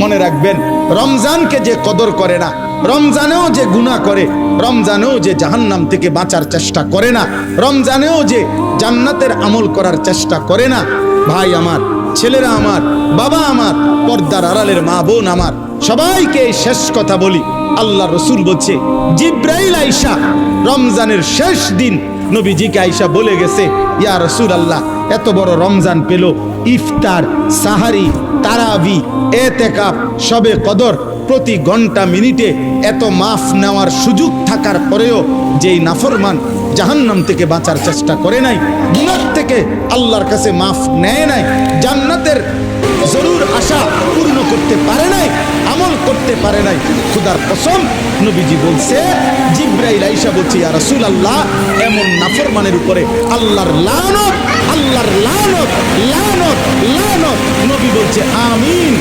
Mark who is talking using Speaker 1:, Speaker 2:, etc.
Speaker 1: মনে রাখবেন, রমজানকে যে কদর করে না, রমজানেও যে গুনাহ করে, রমজানেও যে জাহান্নাম থেকে বাঁচার চেষ্টা করে না, রমজানেও যে জান্নাতের আমল করার চেষ্টা করে না, ভাই আমার, ছেলেরা আমার, বাবা আমার, পর্দার আড়ালের মা বোন আমার, সবাইকে এই শেষ কথা বলি। আল্লাহ রসুল বলছে, জিব্রাইল আইসা রমজানের শেষ দিন নবীজিকে আইসা বলে গেছে, ইয়া রাসূলুল্লাহ, এত বড় রমজান পেল, ইফতার, সাহারি, তারাবি, এতেকাফ, শবে কদর, প্রতি ঘন্টা মিনিটে এত মাফ নেওয়ার সুযোগ থাকার পরেও যেই নাফরমান জাহান্নাম থেকে বাঁচার চেষ্টা করে নাই, গুনাহ থেকে আল্লাহর কাছে মাফ নেয় নাই, জান্নাতের জরুর আশা পূর্ণ করতে পারে নাই, আমল করতে পারে নাই, খোদার কসম নবীজি বলছে, জিব্রাইল আইসা বলছে, ইয়া রাসূলুল্লাহ, এমন নাফরমানের উপরে আল্লাহর লানত, আল্লাহর লানত, লানত, লানত। নবী বলছে আমিন।